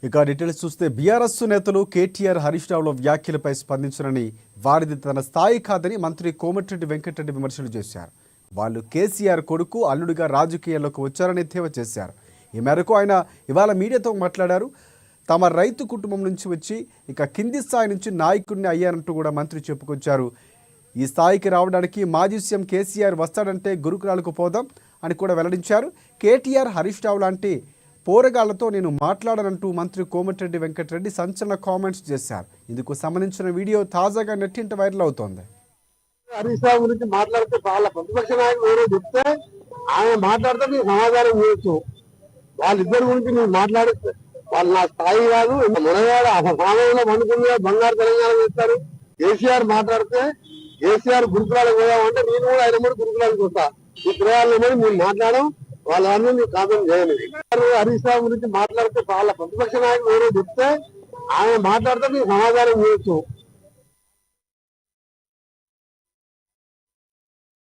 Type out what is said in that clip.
ఇక డీటెయిల్స్ చూస్తే బీఆర్ఎస్ నేతలు కేటీఆర్ హరీష్ రావుల వ్యాఖ్యలపై స్పందించరని, వారిది తన స్థాయి కాదని మంత్రి కోమటిరెడ్డి వెంకటరెడ్డి విమర్శలు చేశారు. వాళ్ళు కేసీఆర్ కొడుకు అల్లుడిగా రాజకీయాల్లోకి వచ్చారని ఎద్దేవా చేశారు. ఈ మేరకు ఆయన ఇవాళ మీడియాతో మాట్లాడారు. తమ రైతు కుటుంబం నుంచి వచ్చి ఇక కింది స్థాయి నుంచి నాయకుడిని అయ్యారంటూ కూడా మంత్రి చెప్పుకొచ్చారు. ఈ స్థాయికి రావడానికి మాజీ సీఎం కేసీఆర్ వస్తాడంటే గురుకులాలకు పోదాం అని కూడా వెల్లడించారు. కేటీఆర్ హరీష్ రావు లాంటి పోరగాళ్లతో నేను మాట్లాడనంటూ మంత్రి కోమటిరెడ్డి వెంకటరెడ్డి సంచలన కామెంట్స్ చేశారు. ఇందుకు సంబంధించిన వీడియో తాజాగా నెట్టింట వైరల్ అవుతోంది. హరీష్ రావు గురించి మాట్లాడితే వాళ్ళ ప్రతిపక్ష నాయకులు ఎవరో చెప్తే ఆయన మాట్లాడితే మీరు సమాధానం చేయొచ్చు. వాళ్ళిద్దరి గురించి మీరు మాట్లాడితే వాళ్ళు నా స్థాయి కాదు, మునగాడు ఆ సమయంలో పండుకునే బంగారు తెలంగాణ చేస్తారు. కేసీఆర్ మాట్లాడితే కేసీఆర్ గురుకులాలకు పోయామంటే నేను కూడా ఆయన కూడా గురుకులాలకు వస్తా. ఈ ప్రయాణంలో మీరు మాట్లాడడం వాళ్ళన్నీ మీరు కామెంట్ చేయండి. హరీష్ రావు గురించి మాట్లాడితే వాళ్ళ ప్రతిపక్ష నాయకులు ఎవరో చెప్తే ఆయన మాట్లాడితే మీరు సమాధానం చేయొచ్చు.